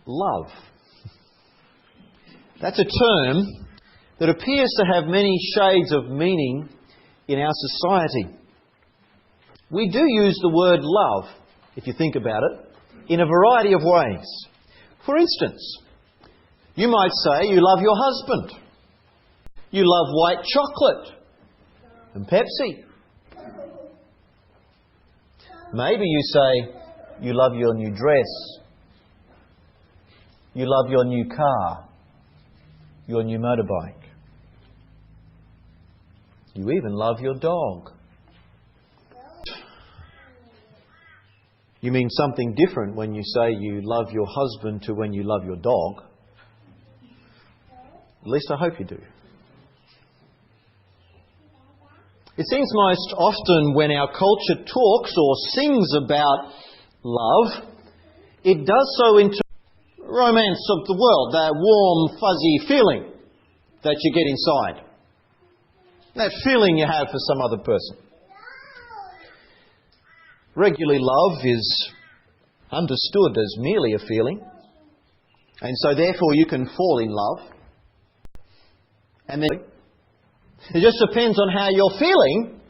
love. That's a term that appears to have many shades of meaning in our society. We do use the word love, if you think about it, in a variety of ways. For instance, you might say you love your husband. You love white chocolate and Pepsi. Maybe you say you love your new dress. You love your new car, your new motorbike. You even love your dog. You mean something different when you say you love your husband to when you love your dog. At least I hope you do. It seems most often when our culture talks or sings about love, it does so into romance of the world, that warm, fuzzy feeling that you get inside. That feeling you have for some other person. Regularly, love is understood as merely a feeling, and so therefore you can fall in love. And then it just depends on how you're feeling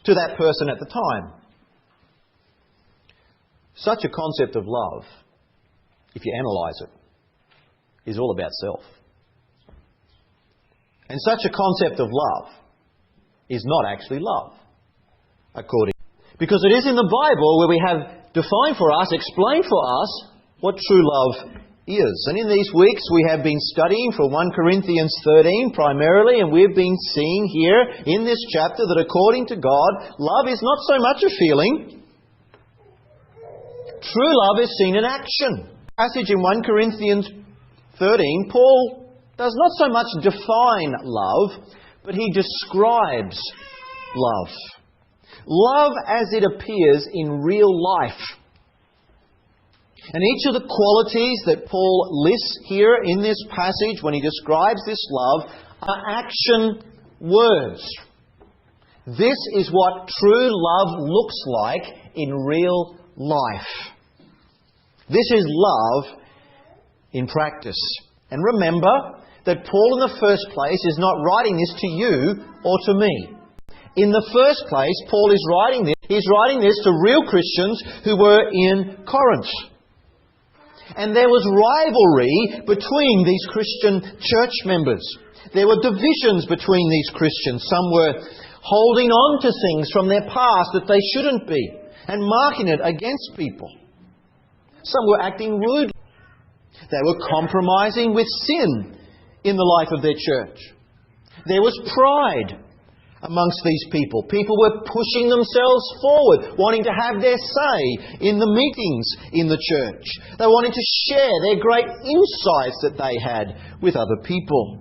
to that person at the time. Such a concept of love, if you analyse it, is all about self. And such a concept of love is not actually love, because it is in the Bible where we have defined for us, explained for us, what true love is. And in these weeks we have been studying from 1 Corinthians 13 primarily, and we've been seeing here in this chapter that according to God, love is not so much a feeling. True love is seen in action. Passage in 1 Corinthians 13, Paul does not so much define love, but he describes love. Love as it appears in real life. And each of the qualities that Paul lists here in this passage when he describes this love are action words. This is what true love looks like in real life. This is love in practice. And remember that Paul in the first place is not writing this to you or to me. In the first place, Paul is writing this. He's writing this to real Christians who were in Corinth. And there was rivalry between these Christian church members. There were divisions between these Christians. Some were holding on to things from their past that they shouldn't be and marking it against people. Some were acting rudely. They were compromising with sin in the life of their church. There was pride amongst these people. People were pushing themselves forward, wanting to have their say in the meetings in the church. They wanted to share their great insights that they had with other people.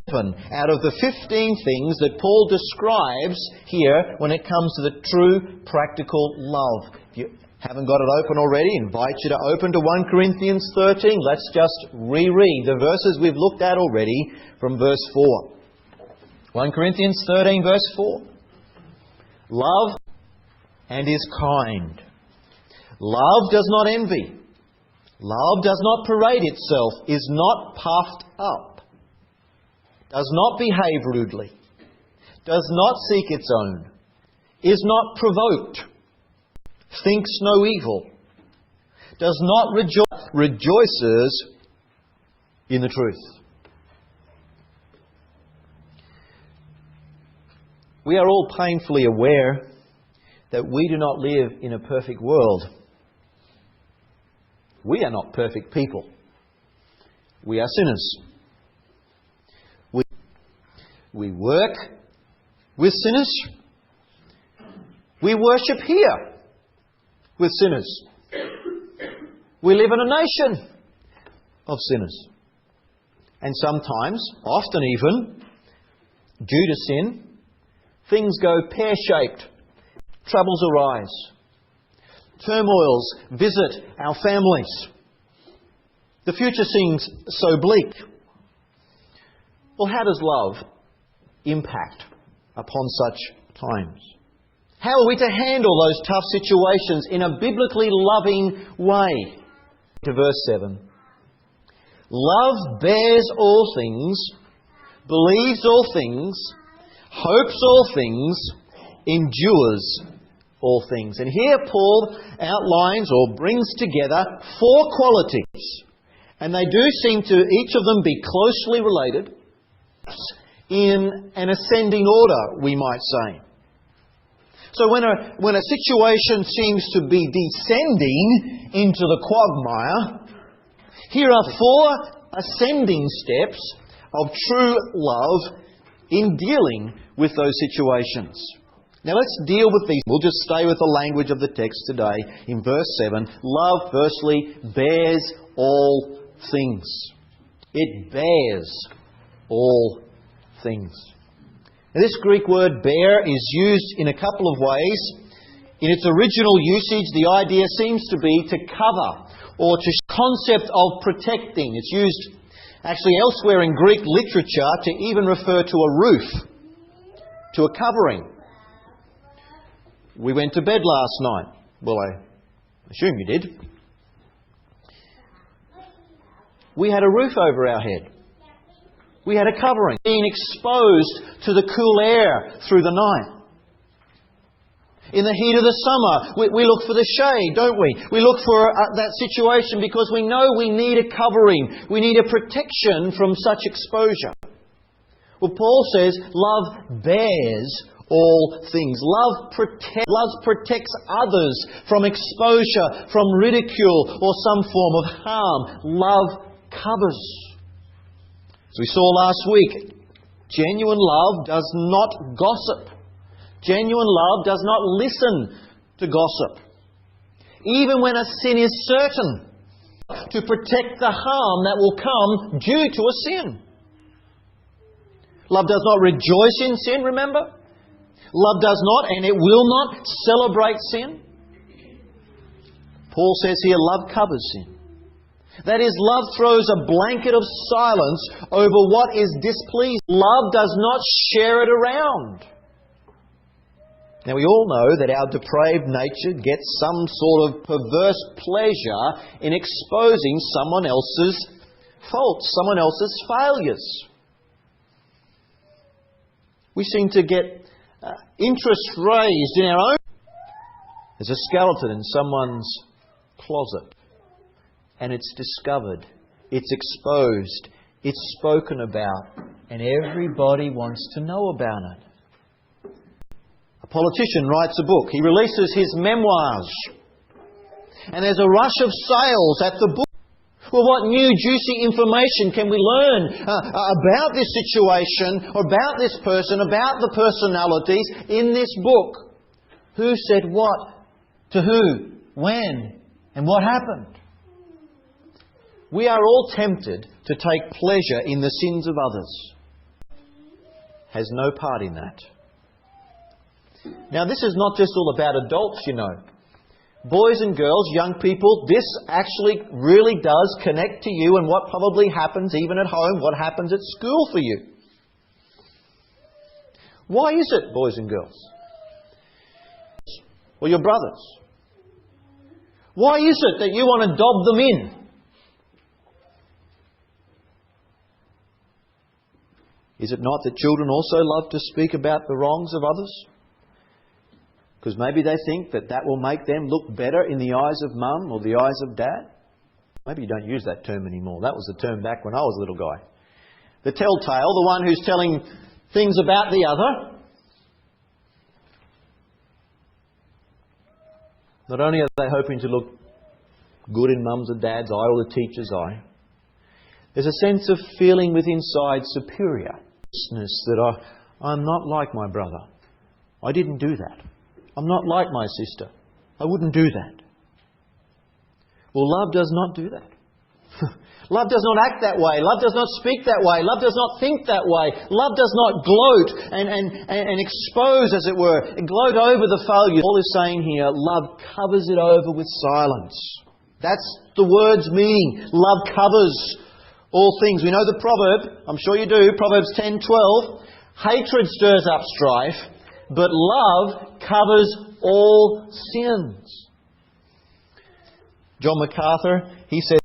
Out of the 15 things that Paul describes here when it comes to the true practical love. If you haven't got it open already, I invite you to open to 1 Corinthians 13. Let's just reread the verses we've looked at already from verse 4. 1 Corinthians 13 verse 4. Love and is kind. Love does not envy. Love does not parade itself, is not puffed up, does not behave rudely, does not seek its own, is not provoked, thinks no evil, does not rejoices in the truth. We are all painfully aware that we do not live in a perfect world. We are not perfect people. We are sinners. We work with sinners. We worship here with sinners. We live in a nation of sinners. And sometimes, often even, due to sin, things go pear-shaped. Troubles arise. Turmoils visit our families. The future seems so bleak. Well, how does love impact upon such times? How are we to handle those tough situations in a biblically loving way? To verse 7. Love bears all things, believes all things, hopes all things, endures all things. And here Paul outlines or brings together 4 qualities. And they do seem to, each of them, be closely related in an ascending order, we might say. So when a situation seems to be descending into the quagmire, here are 4 ascending steps of true love in dealing with those situations. Now let's deal with these. We'll just stay with the language of the text today. In verse 7, love firstly bears all things. It bears all things. Now, this Greek word bear is used in a couple of ways. In its original usage, the idea seems to be to cover or to concept of protecting. It's used actually elsewhere in Greek literature to even refer to a roof, to a covering. We went to bed last night. Well, I assume you did. We had a roof over our head. We had a covering, being exposed to the cool air through the night. In the heat of the summer, we look for the shade, don't we? We look for that situation because we know we need a covering. We need a protection from such exposure. Well, Paul says love bears all things. Love protects others from exposure, from ridicule or some form of harm. Love covers. As we saw last week, genuine love does not gossip. Genuine love does not listen to gossip. Even when a sin is certain, to protect the harm that will come due to a sin. Love does not rejoice in sin, remember? Love does not, and it will not, celebrate sin. Paul says here, love covers sin. That is, love throws a blanket of silence over what is displeasing. Love does not share it around. Now we all know that our depraved nature gets some sort of perverse pleasure in exposing someone else's faults, someone else's failures. We seem to get interest raised in our own. There's a skeleton in someone's closet, and it's discovered, it's exposed, it's spoken about, and everybody wants to know about it. A politician writes a book. He releases his memoirs. And there's a rush of sales at the book. Well, what new juicy information can we learn about this situation, or about this person, about the personalities in this book? Who said what, to who, when, and what happened? We are all tempted to take pleasure in the sins of others. Has no part in that. Now, this is not just all about adults, you know. Boys and girls, young people, this actually really does connect to you and what probably happens even at home, what happens at school for you. Why is it, boys and girls? Or your brothers? Why is it that you want to dob them in? Is it not that children also love to speak about the wrongs of others? Because maybe they think that that will make them look better in the eyes of mum or the eyes of dad. Maybe you don't use that term anymore. That was the term back when I was a little guy. The telltale, the one who's telling things about the other. Not only are they hoping to look good in mum's or dad's eye or the teacher's eye, there's a sense of feeling with inside superior. That I'm not like my brother. I didn't do that. I'm not like my sister. I wouldn't do that. Well, love does not do that. Love does not act that way. Love does not speak that way. Love does not think that way. Love does not gloat and expose, as it were, and gloat over the failure. Paul is saying here, love covers it over with silence. That's the word's meaning. Love covers all things. We know the proverb, I'm sure you do, Proverbs 10:12. Hatred stirs up strife, but love covers all sins. John MacArthur, he says,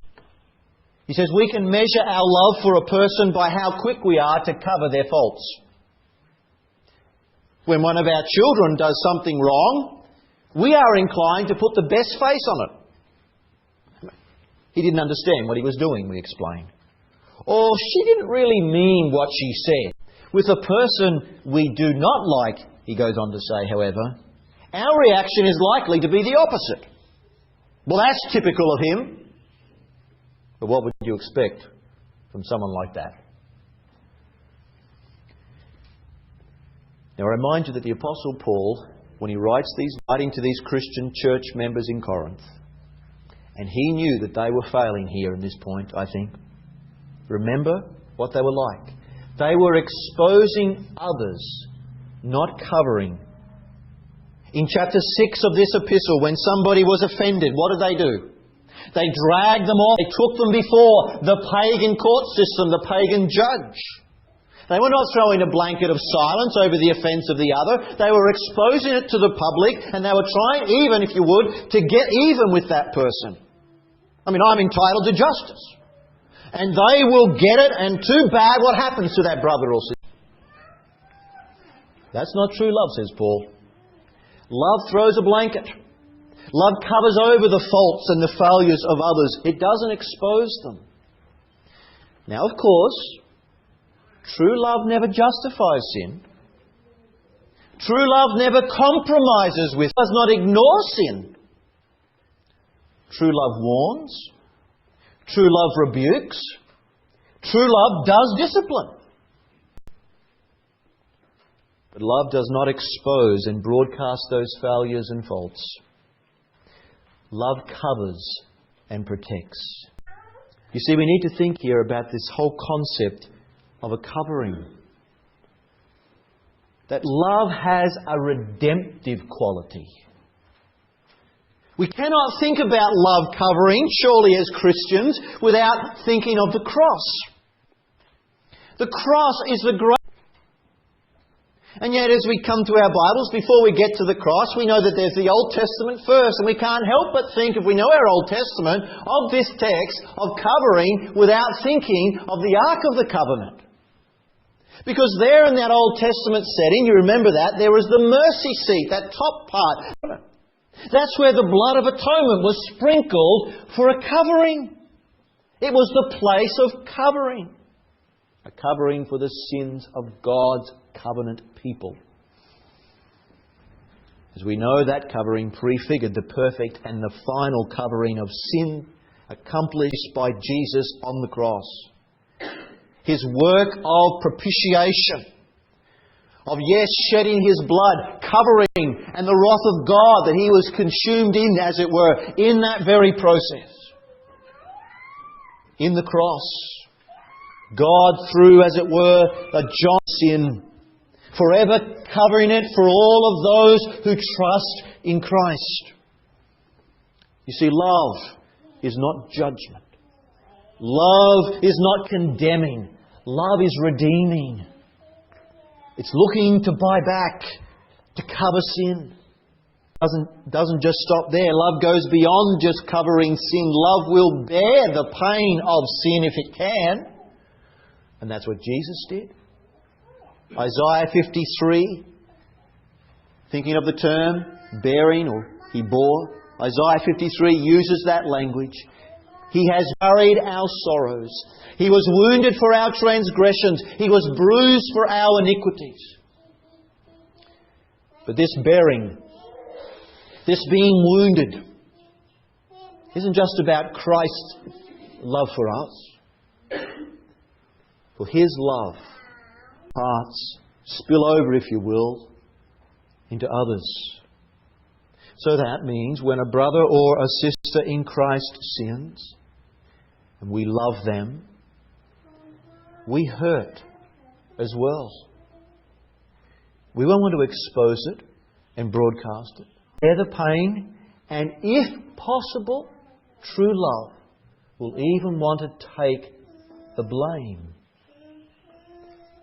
we can measure our love for a person by how quick we are to cover their faults. When one of our children does something wrong, we are inclined to put the best face on it. He didn't understand what he was doing, we explain. Or she didn't really mean what she said. With a person we do not like, he goes on to say, however, our reaction is likely to be the opposite. Well, that's typical of him. But what would you expect from someone like that? Now, I remind you that the Apostle Paul, when he writing to these Christian church members in Corinth, and he knew that they were failing here in this point, I think. Remember what they were like. They were exposing others, not covering. In chapter 6 of this epistle, when somebody was offended, what did they do? They dragged them off. They took them before the pagan court system, the pagan judge. They were not throwing a blanket of silence over the offence of the other. They were exposing it to the public, and they were trying, even if you would, to get even with that person. I mean, I'm entitled to justice. And they will get it, and too bad, what happens to that brother or sister? That's not true love, says Paul. Love throws a blanket. Love covers over the faults and the failures of others. It doesn't expose them. Now, of course, true love never justifies sin. True love never compromises with, does not ignore sin. True love warns. True love rebukes. True love does discipline. But love does not expose and broadcast those failures and faults. Love covers and protects. You see, we need to think here about this whole concept of a covering. That love has a redemptive quality. We cannot think about love covering, surely as Christians, without thinking of the cross. The cross is the great... And yet as we come to our Bibles, before we get to the cross, we know that there's the Old Testament first. And we can't help but think, if we know our Old Testament, of this text of covering without thinking of the Ark of the Covenant. Because there in that Old Testament setting, you remember that, there was the mercy seat, that top part. That's where the blood of atonement was sprinkled for a covering. It was the place of covering. A covering for the sins of God's covenant people. As we know, that covering prefigured the perfect and the final covering of sin accomplished by Jesus on the cross. His work of propitiation, of shedding His blood, covering, and the wrath of God that He was consumed in, as it were, in that very process. In the cross, God threw, as it were, a giant sin, forever covering it for all of those who trust in Christ. You see, love is not judgment. Love is not condemning. Love is redeeming. It's looking to buy back, to cover sin. Doesn't just stop there. Love goes beyond just covering sin. Love will bear the pain of sin if it can. And that's what Jesus did. Isaiah 53, thinking of the term bearing, or He bore. Isaiah 53 uses that language. He has carried our sorrows. He was wounded for our transgressions. He was bruised for our iniquities. But this bearing, this being wounded, isn't just about Christ's love for us. For His love, hearts spill over, if you will, into others. So that means when a brother or a sister in Christ sins, and we love them, we hurt as well. We won't want to expose it and broadcast it. Bear the pain, and if possible, true love will even want to take the blame.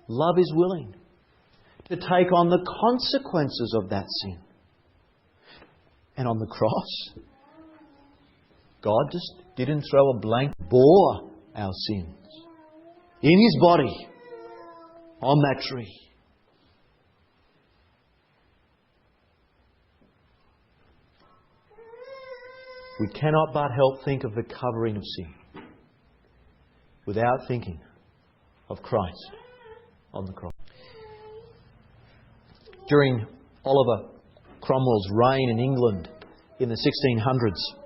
Love is willing to take on the consequences of that sin. And on the cross, God just didn't throw a blank, bore our sins in His body on that tree. We cannot but help think of the covering of sin without thinking of Christ on the cross. During Oliver Cromwell's reign in England in the 1600s,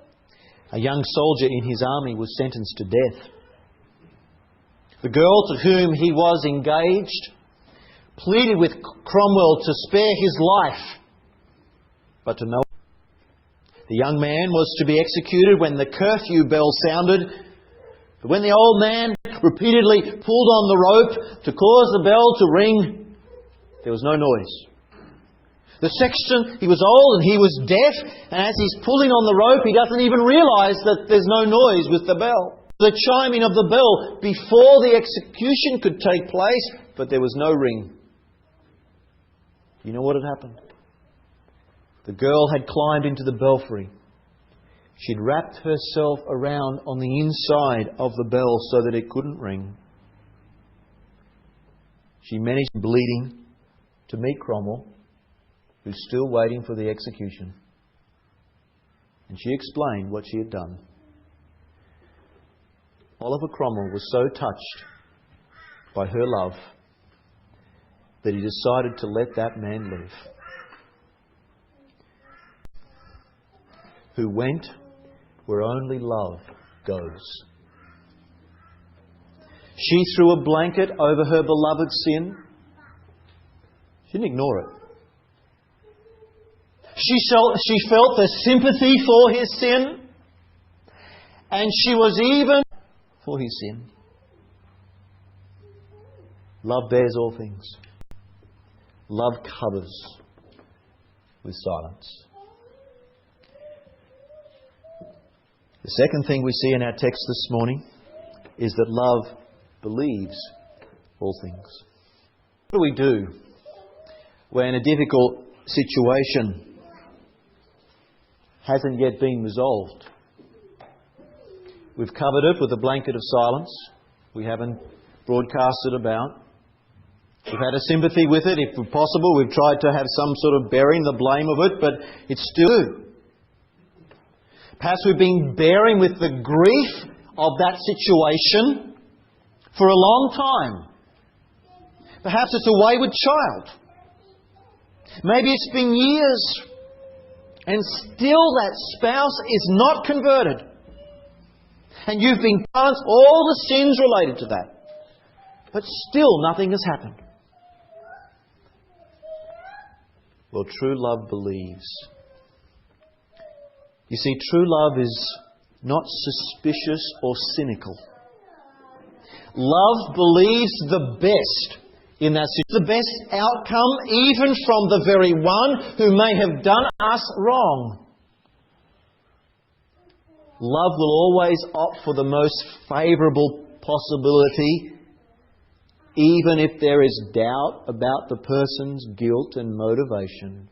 a young soldier in his army was sentenced to death. The girl to whom he was engaged pleaded with Cromwell to spare his life, but to no one. The young man was to be executed when the curfew bell sounded. But when the old man repeatedly pulled on the rope to cause the bell to ring, there was no noise. The sexton, he was old and he was deaf, and as he's pulling on the rope, he doesn't even realise that there's no noise with the bell. The chiming of the bell before the execution could take place, but there was no ring. You know what had happened? The girl had climbed into the belfry. She'd wrapped herself around on the inside of the bell so that it couldn't ring. She managed, bleeding, to meet Cromwell, who's still waiting for the execution. And she explained what she had done. Oliver Cromwell was so touched by her love that he decided to let that man live. Who went where only love goes. She threw a blanket over her beloved's sin. She didn't ignore it. She felt the sympathy for his sin, and she was even for his sin. Love bears all things. Love covers with silence. The second thing we see in our text this morning is that love believes all things. What do we do when a difficult situation hasn't yet been resolved? We've covered it with a blanket of silence. We haven't broadcast it about. We've had a sympathy with it. If possible, we've tried to have some sort of bearing the blame of it, but it's still. Perhaps we've been bearing with the grief of that situation for a long time. Perhaps it's a wayward child. Maybe it's been years, and still that spouse is not converted. And you've been past all the sins related to that. But still nothing has happened. Well, true love believes. You see, true love is not suspicious or cynical. Love believes the best in that situation, the best outcome even from the very one who may have done us wrong. Love will always opt for the most favourable possibility, even if there is doubt about the person's guilt and motivation.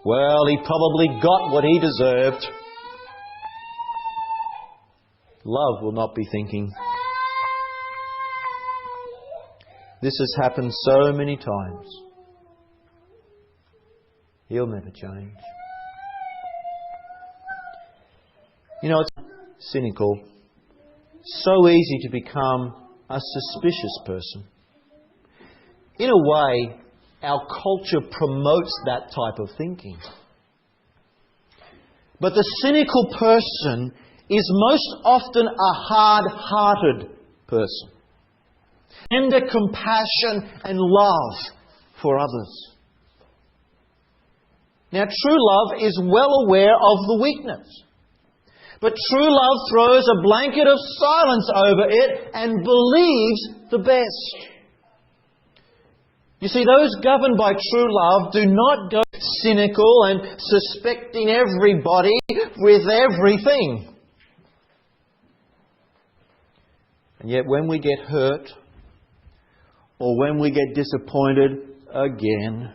Well, he probably got what he deserved. Love will not be thinking, this has happened so many times. He'll never change. You know, it's cynical. So easy to become a suspicious person. In a way, our culture promotes that type of thinking. But the cynical person is most often a hard-hearted person. Tender compassion and love for others. Now, true love is well aware of the weakness. But true love throws a blanket of silence over it and believes the best. You see, those governed by true love do not go cynical and suspecting everybody with everything. And yet when we get hurt, or when we get disappointed again,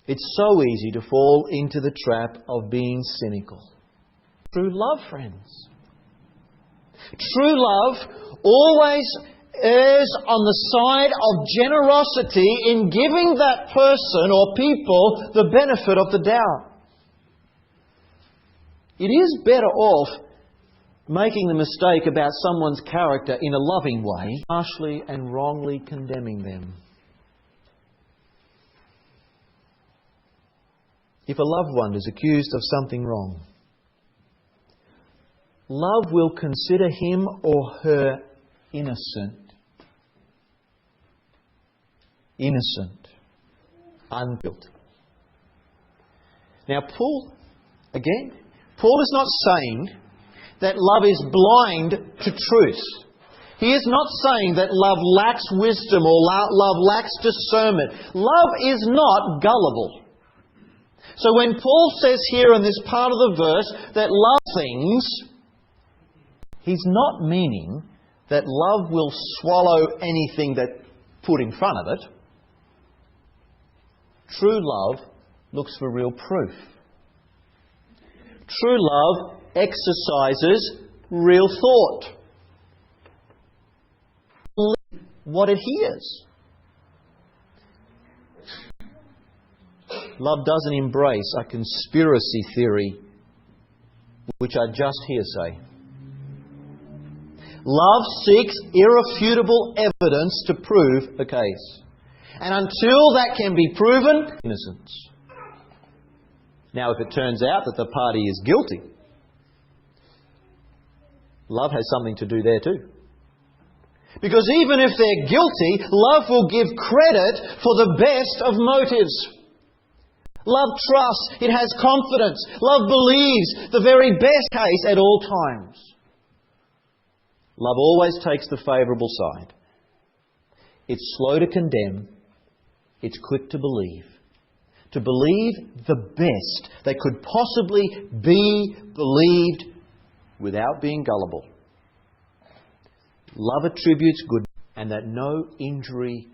It's so easy to fall into the trap of being cynical. True love, friends. True love always errs on the side of generosity in giving that person or people the benefit of the doubt. It is better off making the mistake about someone's character in a loving way, harshly and wrongly condemning them. If a loved one is accused of something wrong, love will consider him or her innocent. Innocent. Unguilty. Now Paul is not saying that love is blind to truth. He is not saying that love lacks wisdom or love lacks discernment. Love is not gullible. So when Paul says here in this part of the verse that love things, he's not meaning that love will swallow anything that's put in front of it. True love looks for real proof. True love exercises real thought. What it hears. Love doesn't embrace a conspiracy theory which are just hearsay. Love seeks irrefutable evidence to prove a case. And until that can be proven, innocence. Now, if it turns out that the party is guilty, love has something to do there too. Because even if they're guilty, love will give credit for the best of motives. Love trusts, it has confidence. Love believes the very best case at all times. Love always takes the favourable side. It's slow to condemn. It's quick to believe. To believe the best that could possibly be believed without being gullible. Love attributes good and that no injury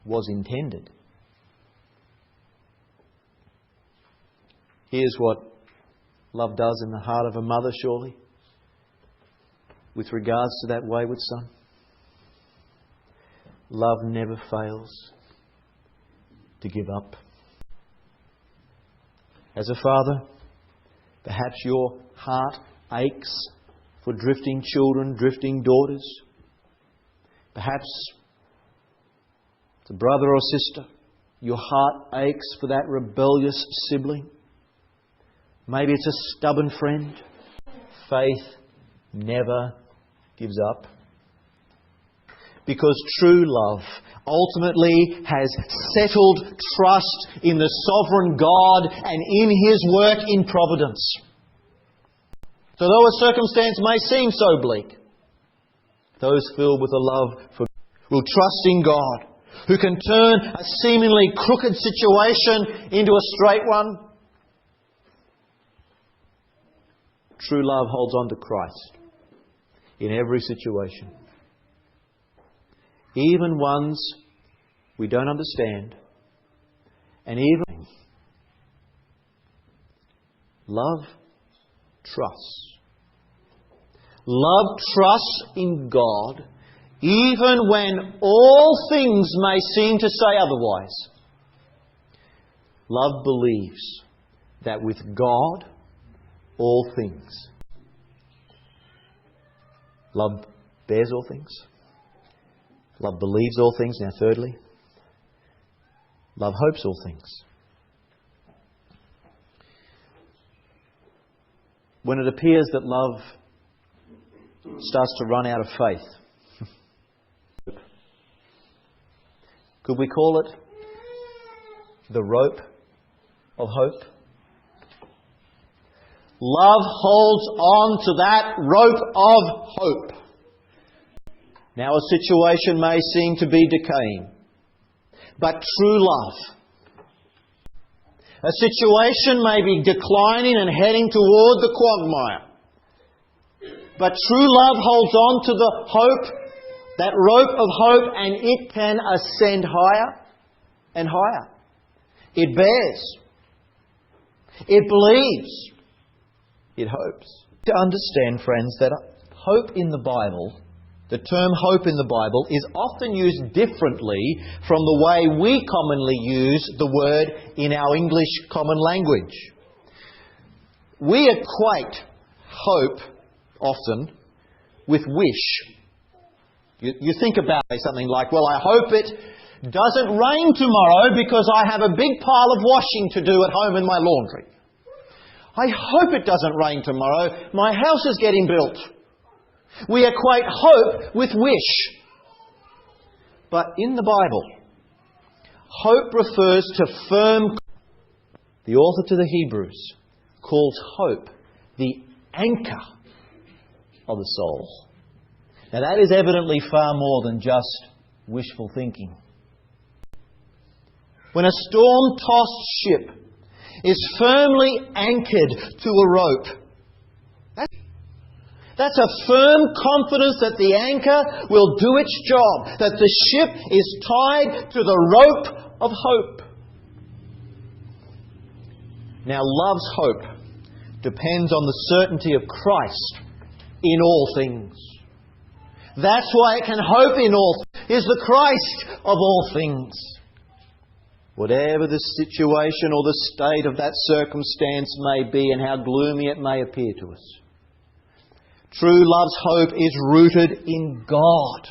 was intended. Here's what love does in the heart of a mother, surely, with regards to that wayward son. Love never fails to give up. As a father, perhaps your heart aches for drifting children, drifting daughters. Perhaps it's a brother or sister. Your heart aches for that rebellious sibling. Maybe it's a stubborn friend. Faith never gives up. Because true love ultimately has settled trust in the sovereign God and in His work in providence. So though a circumstance may seem so bleak, those filled with a love for God will trust in God, who can turn a seemingly crooked situation into a straight one. True love holds on to Christ in every situation. Even ones we don't understand. And even love trusts. Love trusts in God even when all things may seem to say otherwise. Love believes that with God all things. Love bears all things. Love believes all things. Now thirdly, love hopes all things. When it appears that love starts to run out of faith, could we call it the rope of hope? Love holds on to that rope of hope. Now a situation may seem to be decaying, but true love. A situation may be declining and heading toward the quagmire, but true love holds on to the hope, that rope of hope, and it can ascend higher and higher. It bears. It believes. It hopes. To understand, friends, that hope in the Bible, the term hope in the Bible, is often used differently from the way we commonly use the word in our English common language. We equate hope often with wish. You think about something like, well, I hope it doesn't rain tomorrow because I have a big pile of washing to do at home in my laundry. I hope it doesn't rain tomorrow. My house is getting built. We equate hope with wish. But in the Bible, hope refers to firm. The author to the Hebrews calls hope the anchor of the soul. Now that is evidently far more than just wishful thinking. When a storm-tossed ship is firmly anchored to a rope, that's a firm confidence that the anchor will do its job, that the ship is tied to the rope of hope. Now, love's hope depends on the certainty of Christ in all things. That's why it can hope in all things, is the Christ of all things. Whatever the situation or the state of that circumstance may be and how gloomy it may appear to us, true love's hope is rooted in God.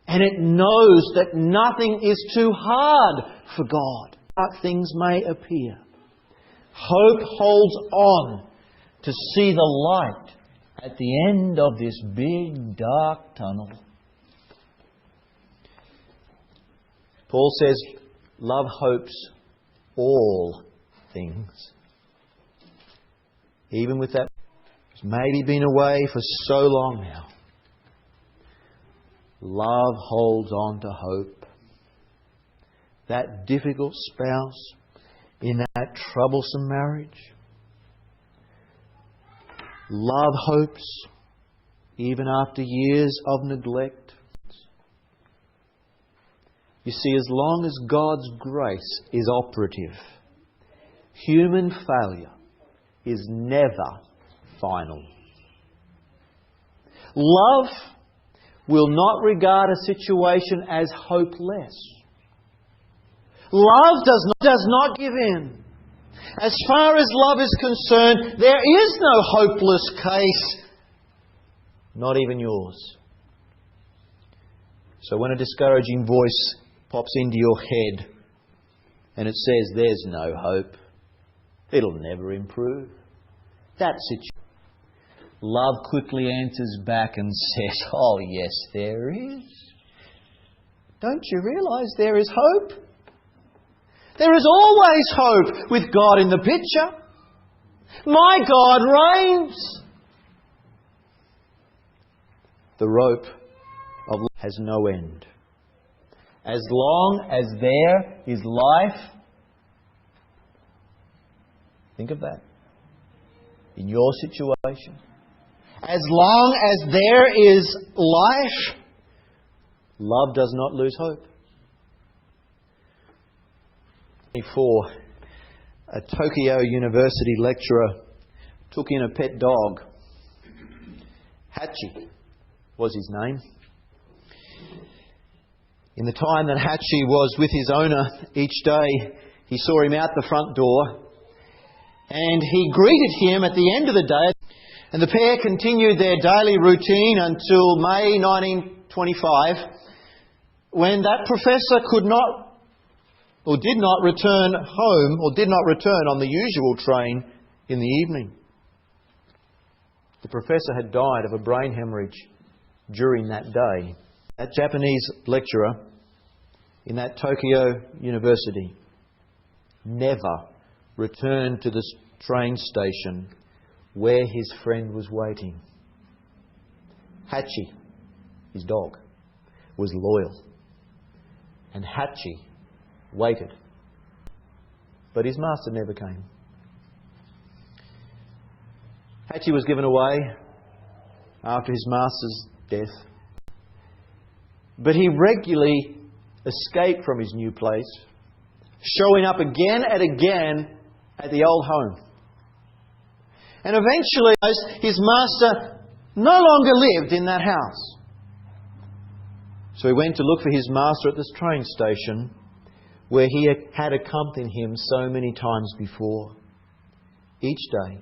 And it knows that nothing is too hard for God. But things may appear. Hope holds on to see the light at the end of this big dark tunnel. Paul says, love hopes all things. Even with that, who's maybe been away for so long now. Love holds on to hope. That difficult spouse in that troublesome marriage. Love hopes even after years of neglect. You see, as long as God's grace is operative, human failure is never final. Love will not regard a situation as hopeless. Love does not give in. As far as love is concerned, there is no hopeless case, not even yours. So when a discouraging voice pops into your head and it says there's no hope, it'll never improve, that situation, love quickly answers back and says, oh yes, there is. Don't you realise there is hope? There is always hope with God in the picture. My God reigns. The rope of life has no end. As long as there is life, think of that, in your situation. As long as there is life, love does not lose hope. Before, a Tokyo University lecturer took in a pet dog. Hachi was his name. In the time that Hachi was with his owner each day, he saw him out the front door and he greeted him at the end of the day. And the pair continued their daily routine until May 1925, when that professor could not or did not return home, or did not return on the usual train in the evening. The professor had died of a brain hemorrhage during that day. That Japanese lecturer in that Tokyo University never returned to the train station where his friend was waiting. Hachi, his dog, was loyal. And Hachi waited. But his master never came. Hachi was given away after his master's death. But he regularly escaped from his new place, showing up again and again at the old home. And eventually his master no longer lived in that house. So he went to look for his master at this train station where he had accompanied him so many times before. Each day,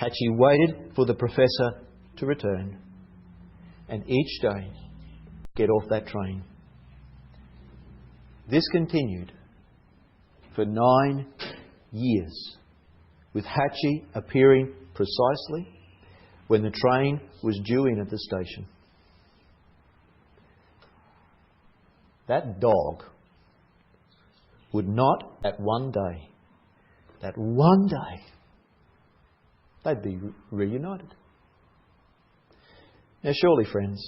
Hatchie waited for the professor to return. And each day, get off that train. This continued for 9 years, with Hatchie appearing precisely when the train was due in at the station. That dog would not, that one day, they'd be reunited. Now surely, friends,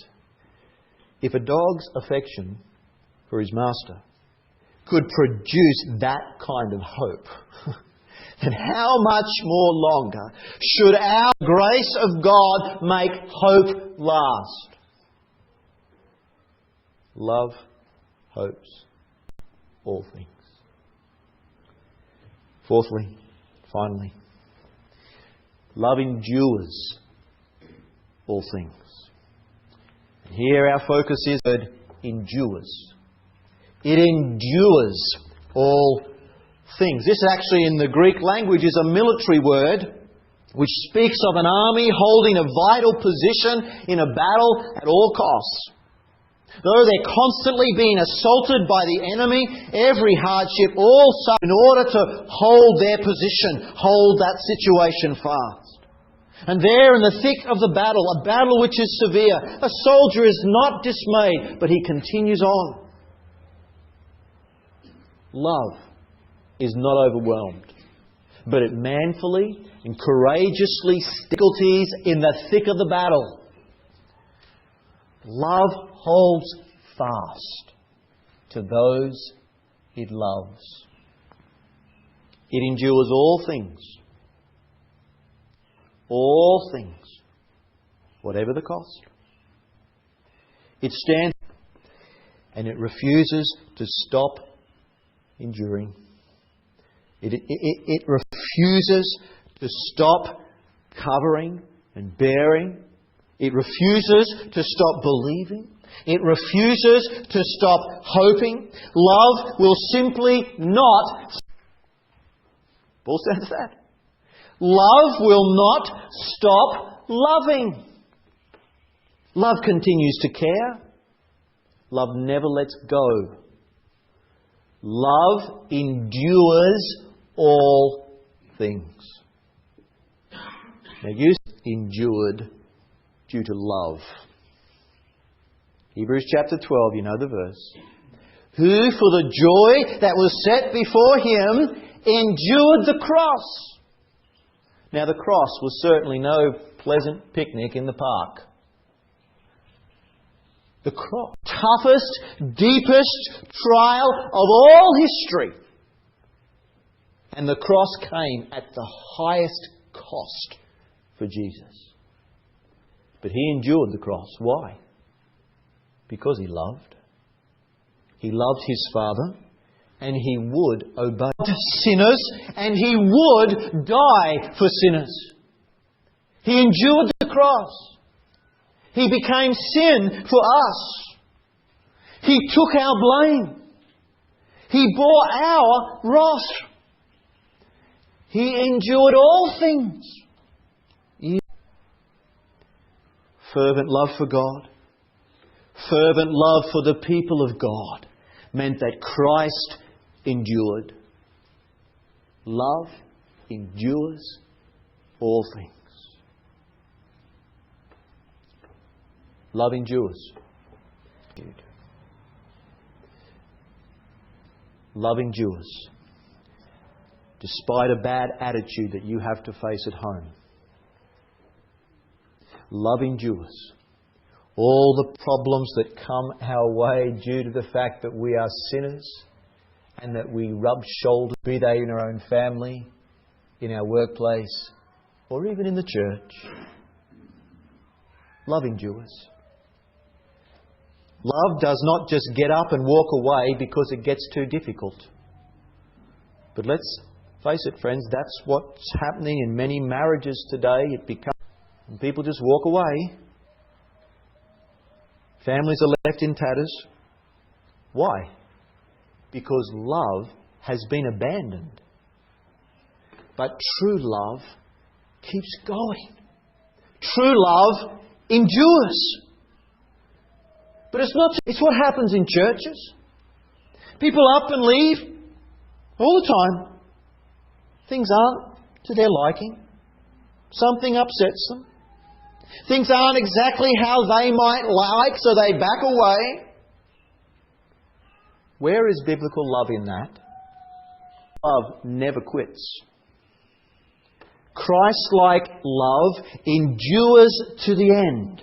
if a dog's affection for his master could produce that kind of hope, then how much more longer should our grace of God make hope last? Love hopes all things. Fourthly, finally, love endures all things. And here our focus is the word endures. It endures all things. This actually in the Greek language is a military word which speaks of an army holding a vital position in a battle at all costs. Though they're constantly being assaulted by the enemy, every hardship, all in order to hold their position, hold that situation fast. And there in the thick of the battle, a battle which is severe, a soldier is not dismayed, but he continues on. Love is not overwhelmed, but it manfully and courageously difficulties in the thick of the battle. Love holds fast to those it loves. It endures all things. All things. Whatever the cost. It stands and it refuses to stop enduring. It refuses to stop covering and bearing. It refuses to stop believing. It refuses to stop hoping. Love will simply not. Paul says that. Love will not stop loving. Love continues to care. Love never lets go. Love endures all things. Now, you endured due to love. Hebrews chapter 12, you know the verse. Who, for the joy that was set before him, endured the cross. Now, the cross was certainly no pleasant picnic in the park. The cross, toughest, deepest trial of all history. And the cross came at the highest cost for Jesus. But he endured the cross. Why? Because he loved. He loved his Father, and he would obey sinners, and he would die for sinners. He endured the cross. He became sin for us. He took our blame. He bore our wrath. He endured all things. Fervent love for God, fervent love for the people of God meant that Christ endured. Love endures all things. Love endures. Love endures. Despite a bad attitude that you have to face at home. Love endures. All the problems that come our way due to the fact that we are sinners and that we rub shoulders, be they in our own family, in our workplace, or even in the church. Love endures. Love does not just get up and walk away because it gets too difficult. But let's Face it, friends, that's what's happening in many marriages today. And people just walk away. Families are left in tatters. Why? Because love has been abandoned. But true love keeps going. True love endures. But it's what happens in churches. People up and leave all the time. Things aren't to their liking. Something upsets them. Things aren't exactly how they might like, so they back away. Where is biblical love in that? Love never quits. Christ-like love endures to the end.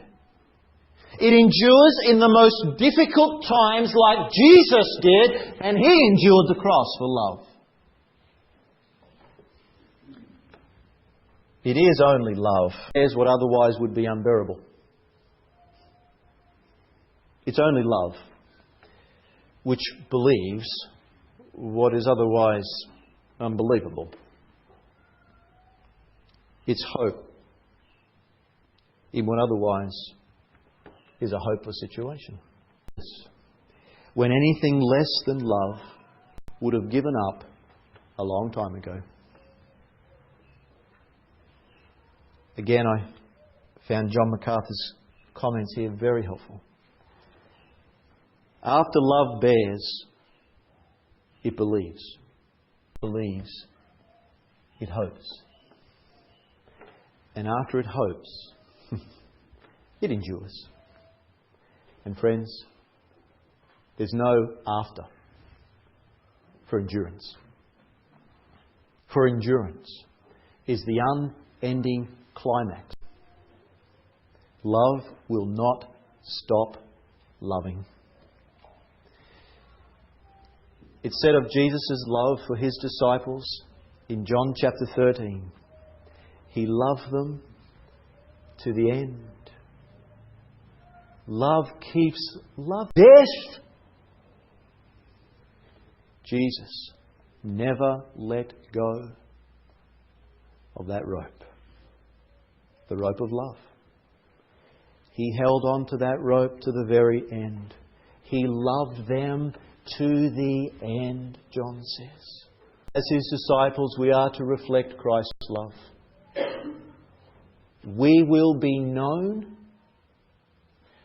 It endures in the most difficult times like Jesus did, and He endured the cross for love. It is only love. It's what otherwise would be unbearable. It's only love which believes what is otherwise unbelievable. It's hope in what otherwise is a hopeless situation. When anything less than love would have given up a long time ago. Again, I found John MacArthur's comments here very helpful. After love bears, it believes. Believes, it hopes. And after it hopes, it endures. And friends, there's no after for endurance. For endurance is the unending climax. Love will not stop loving. It's said of Jesus' love for His disciples in John chapter 13. He loved them to the end. Love keeps love. Death. Jesus never let go of that rope. The rope of love. He held on to that rope to the very end. He loved them to the end, John says. As His disciples, we are to reflect Christ's love. We will be known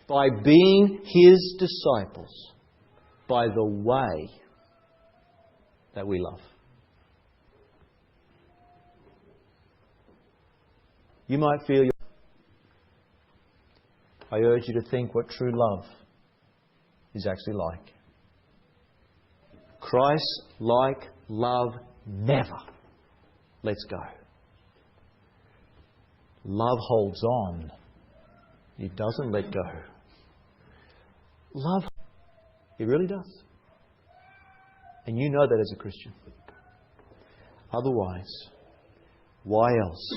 by being His disciples, by the way that we love. You might feel I urge you to think what true love is actually like. Christ-like love never lets go. Love holds on. It doesn't let go. Love, it really does. And you know that as a Christian. Otherwise, why else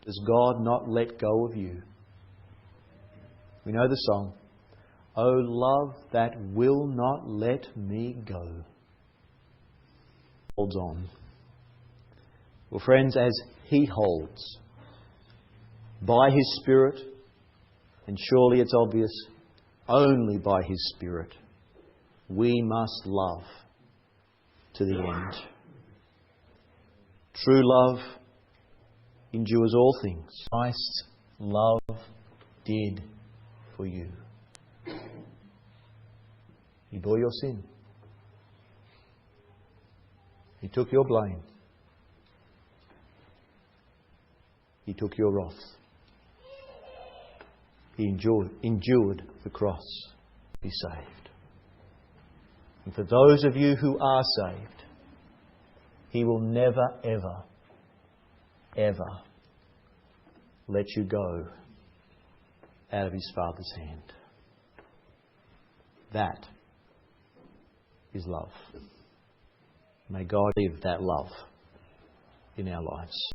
does God not let go of you? We know the song, "Oh love that will not let me go." Holds on. Well, friends, as He holds by His Spirit, and surely it's obvious, only by His Spirit, we must love to the end. True love endures all things. Christ's love did for you. He bore your sin. He took your blame. He took your wrath. He endured the cross to be saved. And for those of you who are saved, He will never, ever, ever let you go out of His Father's hand. That is love. May God live that love in our lives.